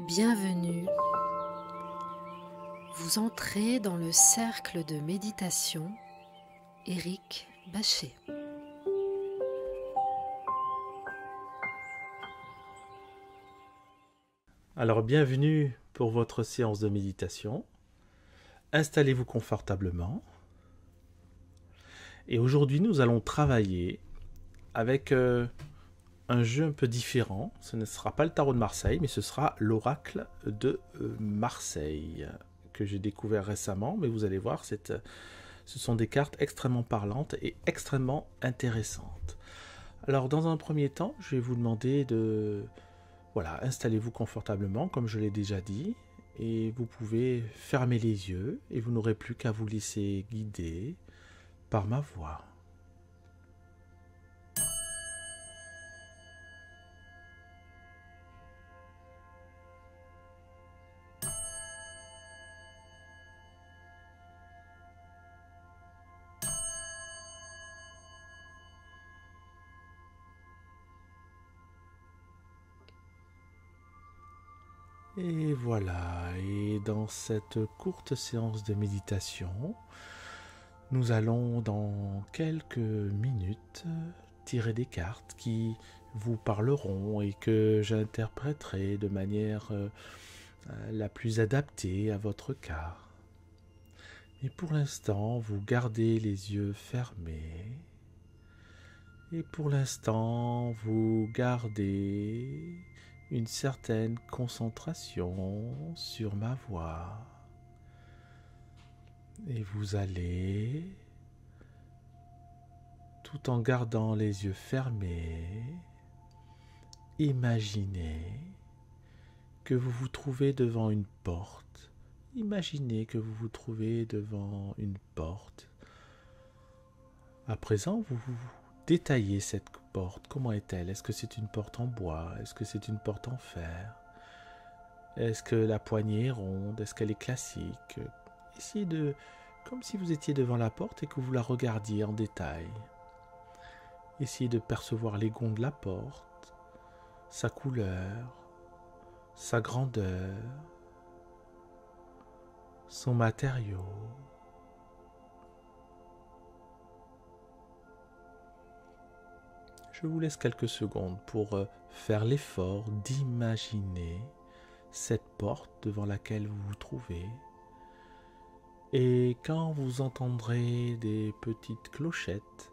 Bienvenue. Vous entrez dans le cercle de méditation Éric Bachet. Alors bienvenue pour votre séance de méditation. Installez-vous confortablement. Et aujourd'hui nous allons travailler avec un jeu un peu différent. Ce ne sera pas le tarot de Marseille, mais ce sera l'oracle de Marseille que j'ai découvert récemment. Mais vous allez voir, ce sont des cartes extrêmement parlantes et extrêmement intéressantes. Alors dans un premier temps, je vais vous demander de... Voilà, installez-vous confortablement, comme je l'ai déjà dit, et vous pouvez fermer les yeux, et vous n'aurez plus qu'à vous laisser guider par ma voix. Et voilà, et dans cette courte séance de méditation, nous allons dans quelques minutes tirer des cartes qui vous parleront et que j'interpréterai de manière la plus adaptée à votre cas. Et pour l'instant, vous gardez les yeux fermés. Et pour l'instant, vous gardez une certaine concentration sur ma voix. Et vous allez, tout en gardant les yeux fermés, imaginer que vous vous trouvez devant une porte. Imaginez que vous vous trouvez devant une porte. À présent, vous détaillez cette porte. Comment est-elle? Est-ce que c'est une porte en bois? Est-ce que c'est une porte en fer? Est-ce que la poignée est ronde? Est-ce qu'elle est classique? Essayez de... comme si vous étiez devant la porte et que vous la regardiez en détail. Essayez de percevoir les gonds de la porte, sa couleur, sa grandeur, son matériau. Je vous laisse quelques secondes pour faire l'effort d'imaginer cette porte devant laquelle vous vous trouvez. Et quand vous entendrez des petites clochettes,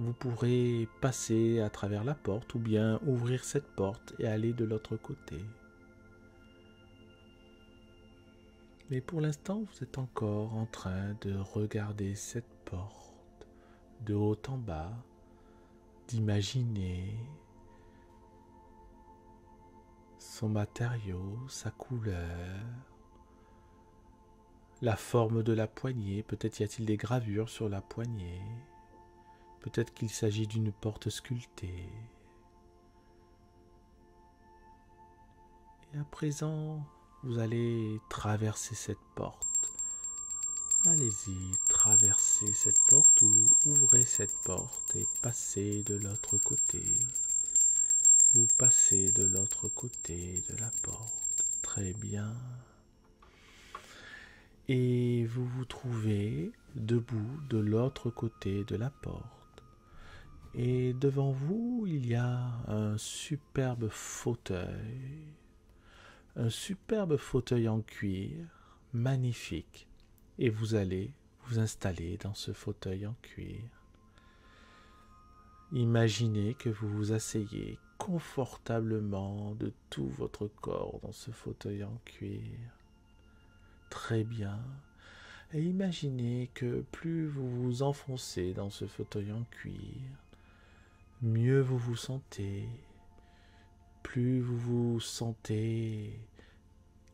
vous pourrez passer à travers la porte ou bien ouvrir cette porte et aller de l'autre côté. Mais pour l'instant, vous êtes encore en train de regarder cette porte de haut en bas, d'imaginer son matériau, sa couleur, la forme de la poignée. Peut-être y a-t-il des gravures sur la poignée. Peut-être qu'il s'agit d'une porte sculptée. Et à présent, vous allez traverser cette porte. Allez-y, traversez cette porte ou ouvrez cette porte et passez de l'autre côté. Vous passez de l'autre côté de la porte. Très bien. Et vous vous trouvez debout de l'autre côté de la porte. Et devant vous, il y a un superbe fauteuil. Un superbe fauteuil en cuir, magnifique. Et vous allez vous installer dans ce fauteuil en cuir. Imaginez que vous vous asseyez confortablement de tout votre corps dans ce fauteuil en cuir. Très bien. Et imaginez que plus vous vous enfoncez dans ce fauteuil en cuir, mieux vous vous sentez. Plus vous vous sentez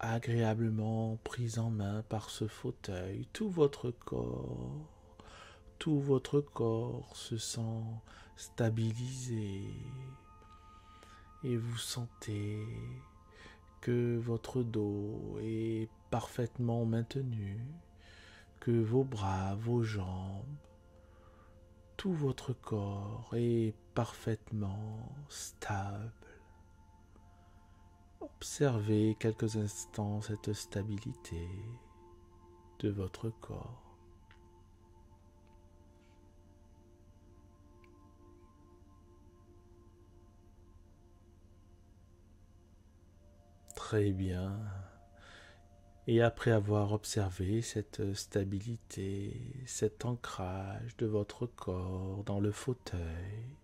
agréablement pris en main par ce fauteuil, tout votre corps se sent stabilisé et vous sentez que votre dos est parfaitement maintenu, que vos bras, vos jambes, tout votre corps est parfaitement stable. observez quelques instants cette stabilité de votre corps. Très bien. Et après avoir observé cette stabilité, cet ancrage de votre corps dans le fauteuil,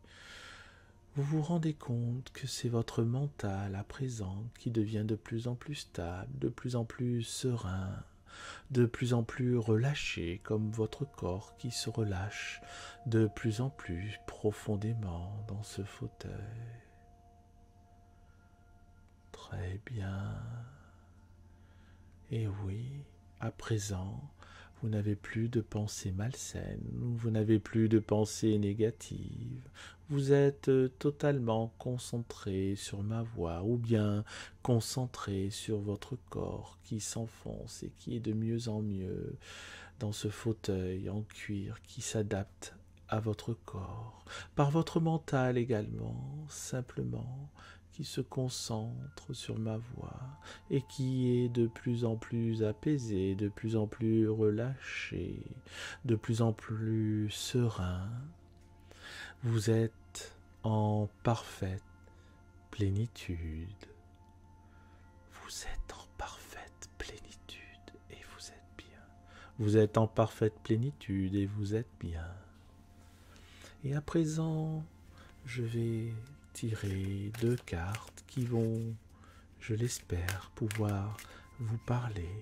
vous vous rendez compte que c'est votre mental à présent qui devient de plus en plus stable, de plus en plus serein, de plus en plus relâché, comme votre corps qui se relâche de plus en plus profondément dans ce fauteuil. Très bien. Et oui, à présent, vous n'avez plus de pensées malsaines, vous n'avez plus de pensées négatives, vous êtes totalement concentré sur ma voix ou bien concentré sur votre corps qui s'enfonce et qui est de mieux en mieux dans ce fauteuil en cuir qui s'adapte à votre corps, par votre mental également, simplement, qui se concentre sur ma voix et qui est de plus en plus apaisé, de plus en plus relâché, de plus en plus serein. Vous êtes en parfaite plénitude. Vous êtes en parfaite plénitude et vous êtes bien. Vous êtes en parfaite plénitude et vous êtes bien. Et à présent, je vais tirer 2 cartes qui vont, je l'espère, pouvoir vous parler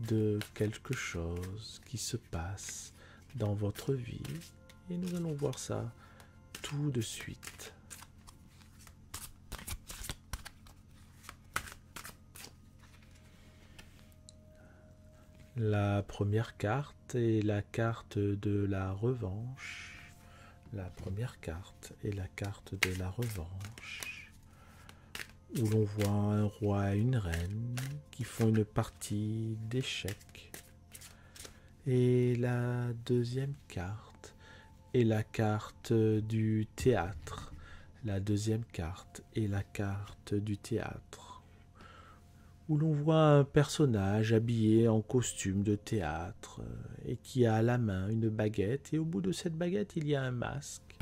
de quelque chose qui se passe dans votre vie. Et nous allons voir ça tout de suite. La première carte est la carte de la revanche. La première carte est la carte de la revanche, où l'on voit un roi et une reine qui font une partie d'échecs. Et la deuxième carte est la carte du théâtre. La deuxième carte est la carte du théâtre, où l'on voit un personnage habillé en costume de théâtre et qui a à la main une baguette, et au bout de cette baguette il y a un masque.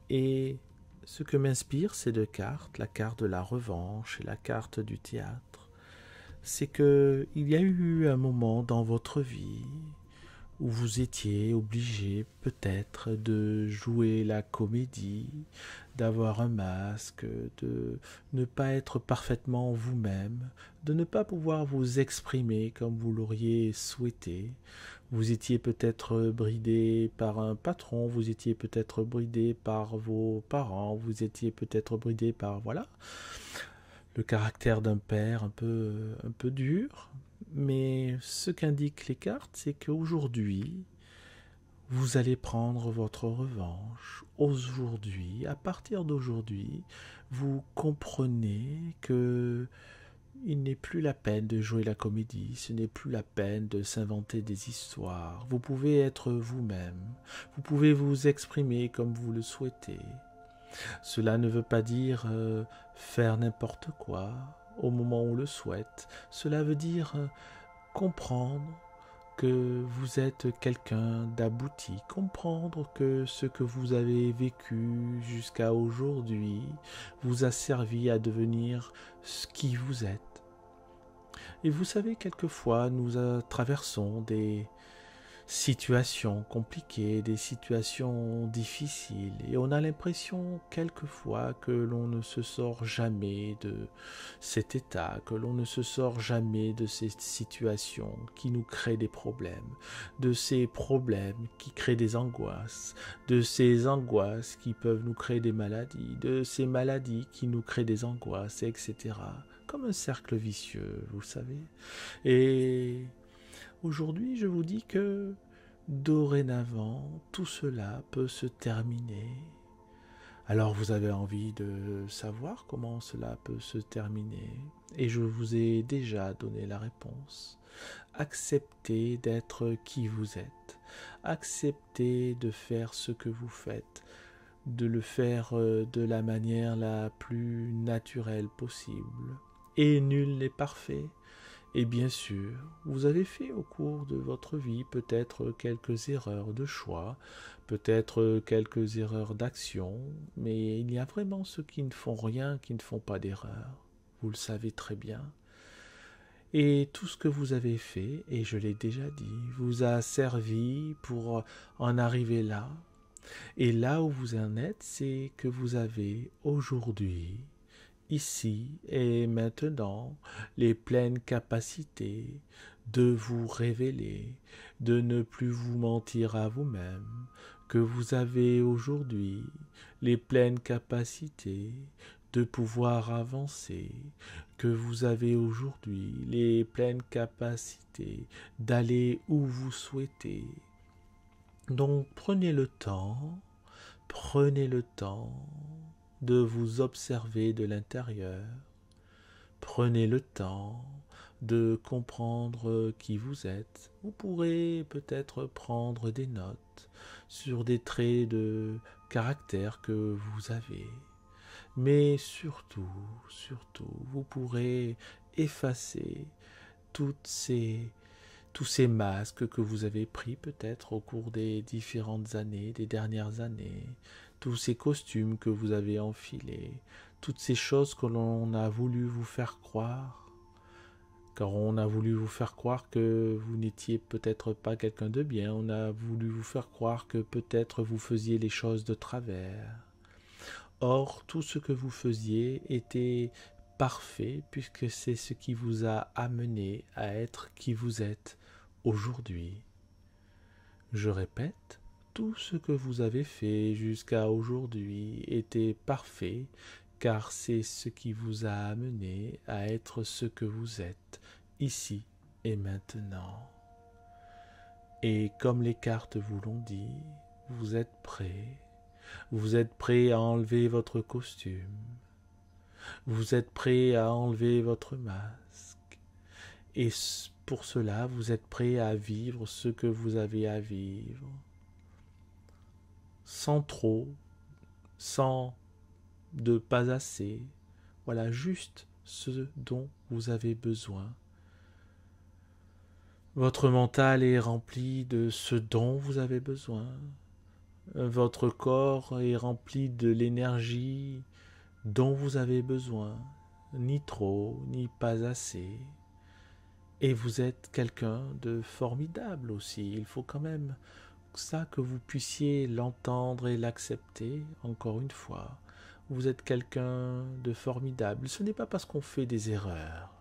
Et ce que m'inspire ces 2 cartes, la carte de la revanche et la carte du théâtre, c'est que il y a eu un moment dans votre vie où vous étiez obligé peut-être de jouer la comédie, d'avoir un masque, de ne pas être parfaitement vous-même, de ne pas pouvoir vous exprimer comme vous l'auriez souhaité. Vous étiez peut-être bridé par un patron, vous étiez peut-être bridé par vos parents, vous étiez peut-être bridé par, voilà, le caractère d'un père un peu dur. Mais ce qu'indiquent les cartes, c'est qu'aujourd'hui, vous allez prendre votre revanche. Aujourd'hui, à partir d'aujourd'hui, vous comprenez que il n'est plus la peine de jouer la comédie, ce n'est plus la peine de s'inventer des histoires. Vous pouvez être vous-même, vous pouvez vous exprimer comme vous le souhaitez. Cela ne veut pas dire faire n'importe quoi au moment où on le souhaite. Cela veut dire comprendre que vous êtes quelqu'un d'abouti, comprendre que ce que vous avez vécu jusqu'à aujourd'hui vous a servi à devenir ce qui vous êtes. Et vous savez, quelquefois, nous traversons des situations compliquées, des situations difficiles, et on a l'impression quelquefois que l'on ne se sort jamais de cet état, que l'on ne se sort jamais de ces situations qui nous créent des problèmes, de ces problèmes qui créent des angoisses, de ces angoisses qui peuvent nous créer des maladies, de ces maladies qui nous créent des angoisses, etc. Comme un cercle vicieux, vous savez. Et aujourd'hui, je vous dis que dorénavant, tout cela peut se terminer. Alors vous avez envie de savoir comment cela peut se terminer, et je vous ai déjà donné la réponse. Acceptez d'être qui vous êtes. Acceptez de faire ce que vous faites. de le faire de la manière la plus naturelle possible. Et nul n'est parfait. Et bien sûr, vous avez fait au cours de votre vie peut-être quelques erreurs de choix, peut-être quelques erreurs d'action, mais il y a vraiment ceux qui ne font rien, qui ne font pas d'erreur. Vous le savez très bien. Et tout ce que vous avez fait, et je l'ai déjà dit, vous a servi pour en arriver là. Et là où vous en êtes, c'est que vous avez aujourd'hui, ici et maintenant, les pleines capacités de vous révéler, de ne plus vous mentir à vous-même, que vous avez aujourd'hui les pleines capacités de pouvoir avancer, que vous avez aujourd'hui les pleines capacités d'aller où vous souhaitez. Donc prenez le temps de vous observer de l'intérieur, prenez le temps de comprendre qui vous êtes. Vous pourrez peut-être prendre des notes sur des traits de caractère que vous avez. Mais surtout, vous pourrez effacer tous ces masques que vous avez pris peut-être au cours des différentes années, des dernières années, tous ces costumes que vous avez enfilés, toutes ces choses que l'on a voulu vous faire croire, car on a voulu vous faire croire que vous n'étiez peut-être pas quelqu'un de bien, on a voulu vous faire croire que peut-être vous faisiez les choses de travers. Or, tout ce que vous faisiez était parfait, puisque c'est ce qui vous a amené à être qui vous êtes aujourd'hui. Je répète, tout ce que vous avez fait jusqu'à aujourd'hui était parfait, car c'est ce qui vous a amené à être ce que vous êtes, ici et maintenant. Et comme les cartes vous l'ont dit, vous êtes prêts. Vous êtes prêt à enlever votre costume. Vous êtes prêt à enlever votre masque. Et pour cela, vous êtes prêt à vivre ce que vous avez à vivre. Sans trop, sans de pas assez. Voilà, juste ce dont vous avez besoin. Votre mental est rempli de ce dont vous avez besoin. Votre corps est rempli de l'énergie dont vous avez besoin, ni trop, ni pas assez. Et vous êtes quelqu'un de formidable aussi. Il faut quand même ça que vous puissiez l'entendre et l'accepter, encore une fois. Vous êtes quelqu'un de formidable. Ce n'est pas parce qu'on fait des erreurs.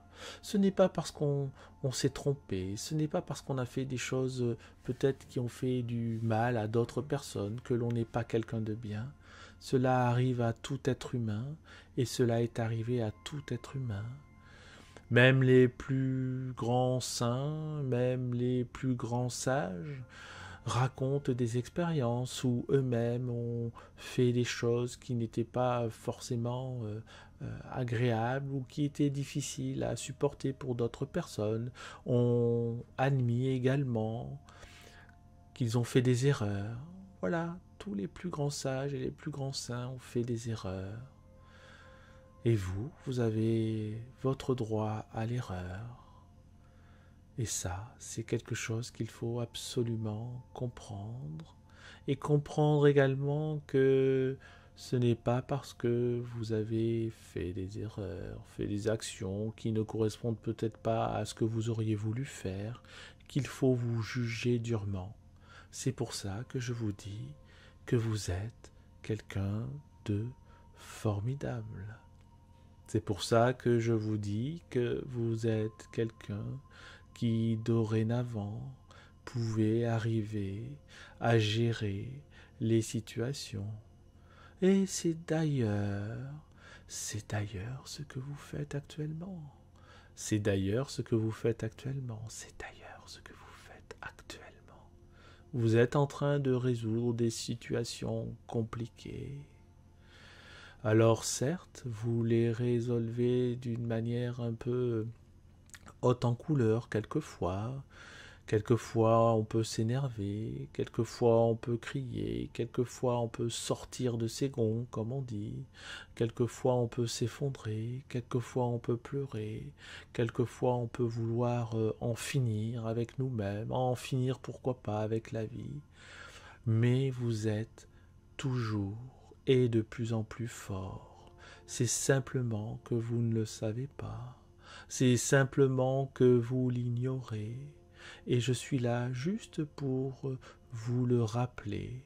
Ce n'est pas parce qu'on s'est trompé, ce n'est pas parce qu'on a fait des choses peut-être qui ont fait du mal à d'autres personnes que l'on n'est pas quelqu'un de bien. Cela arrive à tout être humain et cela est arrivé à tout être humain. Même les plus grands saints, même les plus grands sages racontent des expériences où eux-mêmes ont fait des choses qui n'étaient pas forcément agréables ou qui étaient difficiles à supporter pour d'autres personnes, ont admis également qu'ils ont fait des erreurs. Voilà, tous les plus grands sages et les plus grands saints ont fait des erreurs. Et vous avez votre droit à l'erreur. Et ça, c'est quelque chose qu'il faut absolument comprendre. Et comprendre également que ce n'est pas parce que vous avez fait des erreurs, fait des actions qui ne correspondent peut-être pas à ce que vous auriez voulu faire, qu'il faut vous juger durement. C'est pour ça que je vous dis que vous êtes quelqu'un de formidable. C'est pour ça que je vous dis que vous êtes quelqu'un qui dorénavant pouvait arriver à gérer les situations. Et c'est d'ailleurs ce que vous faites actuellement. C'est d'ailleurs ce que vous faites actuellement. C'est d'ailleurs ce que vous faites actuellement. Vous êtes en train de résoudre des situations compliquées. Alors certes, vous les résolvez d'une manière un peu haute en couleur quelquefois Quelquefois on peut s'énerver, quelquefois on peut crier, quelquefois on peut sortir de ses gonds, comme on dit, quelquefois on peut s'effondrer, quelquefois on peut pleurer, quelquefois on peut vouloir en finir avec nous-mêmes, en finir pourquoi pas avec la vie. Mais vous êtes toujours et de plus en plus fort. C'est simplement que vous ne le savez pas. C'est simplement que vous l'ignorez. Et je suis là juste pour vous le rappeler.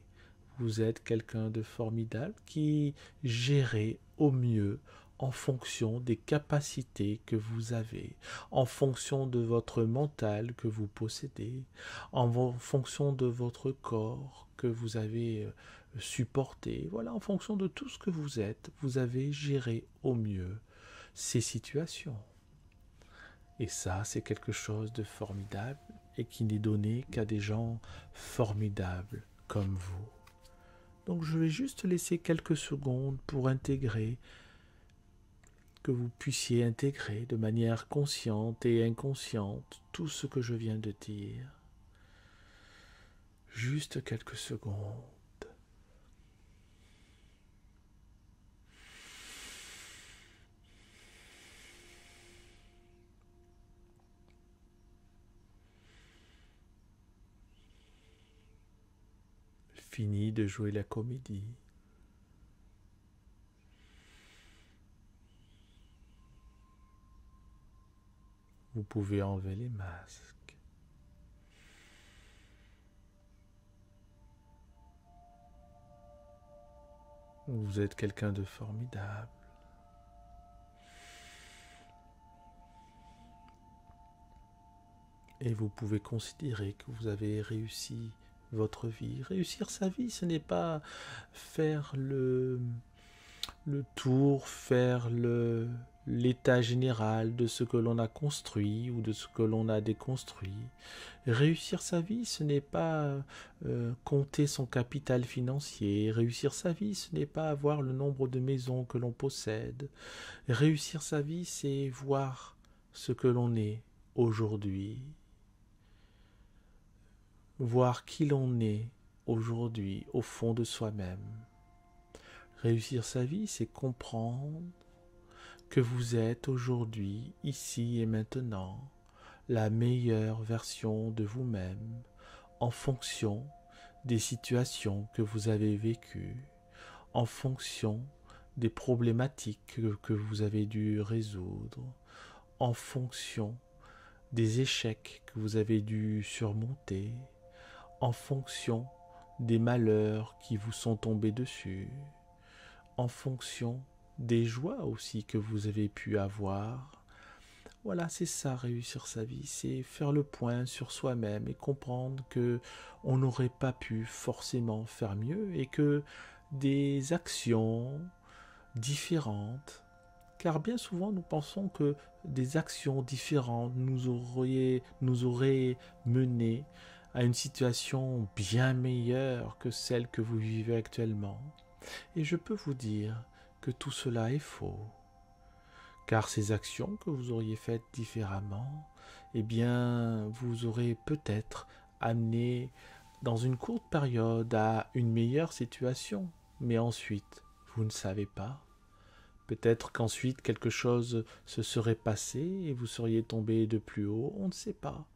Vous êtes quelqu'un de formidable qui gérez au mieux en fonction des capacités que vous avez, en fonction de votre mental que vous possédez, en fonction de votre corps que vous avez supporté. Voilà, en fonction de tout ce que vous êtes, vous avez géré au mieux ces situations. Et ça, c'est quelque chose de formidable et qui n'est donné qu'à des gens formidables comme vous. Donc je vais juste laisser quelques secondes pour intégrer, que vous puissiez intégrer de manière consciente et inconsciente tout ce que je viens de dire. Juste quelques secondes. Fini de jouer la comédie. Vous pouvez enlever les masques. Vous êtes quelqu'un de formidable. Et vous pouvez considérer que vous avez réussi votre vie. Réussir sa vie, ce n'est pas faire le tour, faire l'état général de ce que l'on a construit ou de ce que l'on a déconstruit. Réussir sa vie, ce n'est pas compter son capital financier. Réussir sa vie, ce n'est pas avoir le nombre de maisons que l'on possède. Réussir sa vie, c'est voir ce que l'on est aujourd'hui. Voir qui l'on est aujourd'hui au fond de soi-même. Réussir sa vie, c'est comprendre que vous êtes aujourd'hui, ici et maintenant, la meilleure version de vous-même en fonction des situations que vous avez vécues, en fonction des problématiques que vous avez dû résoudre, en fonction des échecs que vous avez dû surmonter, en fonction des malheurs qui vous sont tombés dessus, en fonction des joies aussi que vous avez pu avoir. Voilà, c'est ça, réussir sa vie, c'est faire le point sur soi-même et comprendre que on n'aurait pas pu forcément faire mieux et que des actions différentes, car bien souvent nous pensons que des actions différentes nous auraient mené à une situation bien meilleure que celle que vous vivez actuellement. Et je peux vous dire que tout cela est faux. Car ces actions que vous auriez faites différemment, eh bien, vous aurez peut-être amené dans une courte période à une meilleure situation. Mais ensuite, vous ne savez pas. Peut-être qu'ensuite quelque chose se serait passé et vous seriez tombé de plus haut, on ne sait pas.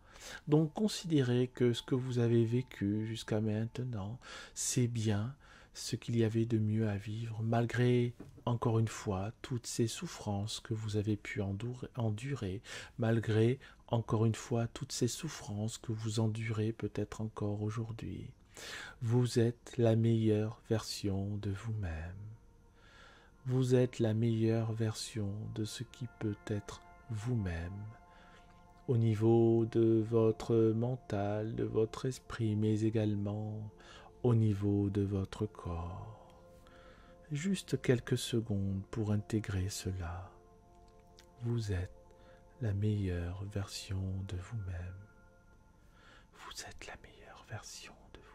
Donc considérez que ce que vous avez vécu jusqu'à maintenant, c'est bien ce qu'il y avait de mieux à vivre, malgré, encore une fois, toutes ces souffrances que vous avez pu endurer, malgré, encore une fois, toutes ces souffrances que vous endurez peut-être encore aujourd'hui. Vous êtes la meilleure version de vous-même. Vous êtes la meilleure version de ce qui peut être vous-même, au niveau de votre mental, de votre esprit, mais également au niveau de votre corps. Juste quelques secondes pour intégrer cela. Vous êtes la meilleure version de vous-même. Vous êtes la meilleure version de vous-même.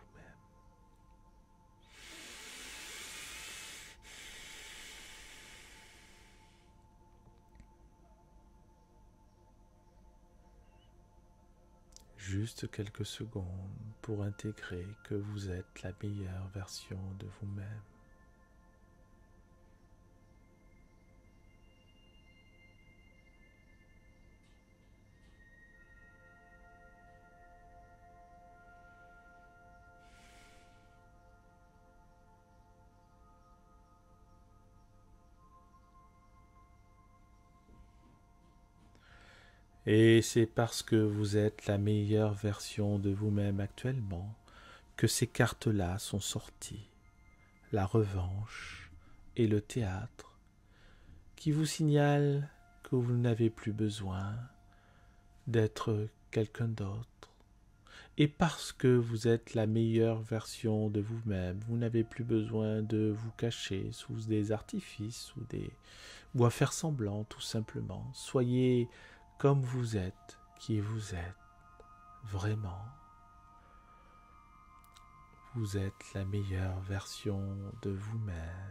juste quelques secondes pour intégrer que vous êtes la meilleure version de vous-même. Et c'est parce que vous êtes la meilleure version de vous-même actuellement que ces cartes-là sont sorties. La revanche et le théâtre, qui vous signalent que vous n'avez plus besoin d'être quelqu'un d'autre. Et parce que vous êtes la meilleure version de vous-même, vous n'avez plus besoin de vous cacher sous des artifices ou à faire semblant, tout simplement. Soyez comme vous êtes, qui vous êtes, vraiment. Vous êtes la meilleure version de vous-même.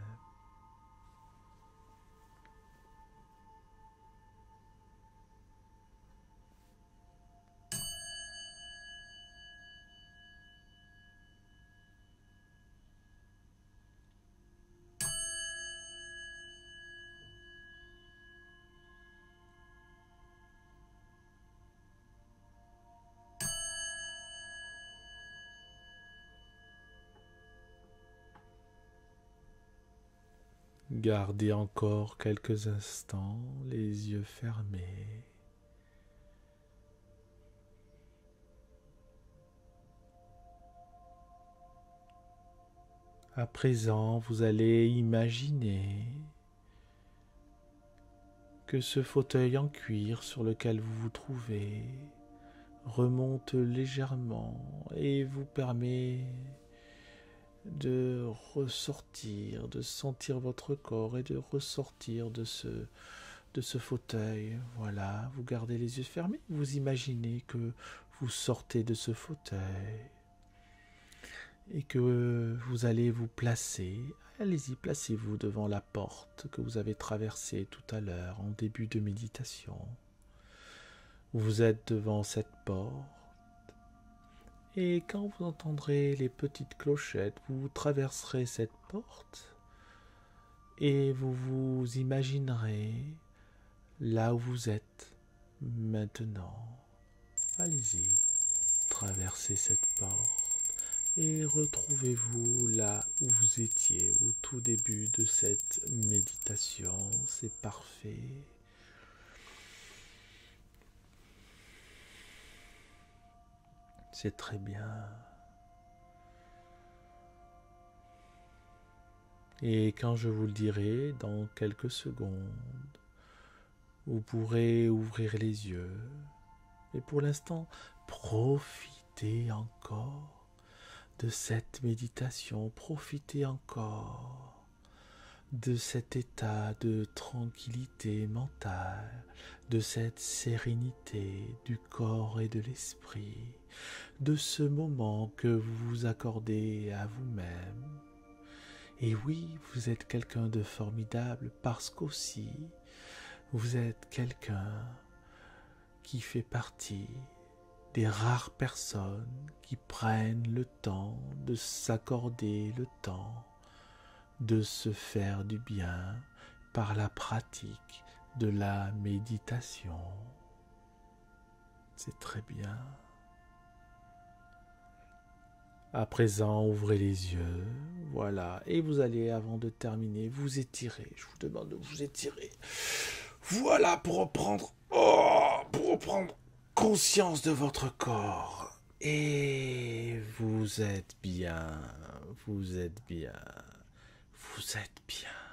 Gardez encore quelques instants les yeux fermés. À présent, vous allez imaginer que ce fauteuil en cuir sur lequel vous vous trouvez remonte légèrement et vous permet de ressortir, de sentir votre corps et de ressortir de ce fauteuil. Voilà, vous gardez les yeux fermés, vous imaginez que vous sortez de ce fauteuil et que vous allez vous placer. Allez-y, placez-vous devant la porte que vous avez traversée tout à l'heure en début de méditation. Vous êtes devant cette porte. Et quand vous entendrez les petites clochettes, vous traverserez cette porte et vous vous imaginerez là où vous êtes maintenant. Allez-y, traversez cette porte et retrouvez-vous là où vous étiez au tout début de cette méditation. C'est parfait. C'est très bien. Et quand je vous le dirai, dans quelques secondes, vous pourrez ouvrir les yeux. Et pour l'instant, profitez encore de cette méditation. Profitez encore de cet état de tranquillité mentale, de cette sérénité du corps et de l'esprit, de ce moment que vous vous accordez à vous-même. Et oui, vous êtes quelqu'un de formidable parce qu'aussi, vous êtes quelqu'un qui fait partie des rares personnes qui prennent le temps de s'accorder le temps de se faire du bien par la pratique de la méditation. C'est très bien. À présent, ouvrez les yeux, voilà, et vous allez, avant de terminer, vous étirer. Je vous demande de vous étirer. Voilà, pour reprendre conscience de votre corps. Et vous êtes bien, vous êtes bien. Vous êtes bien.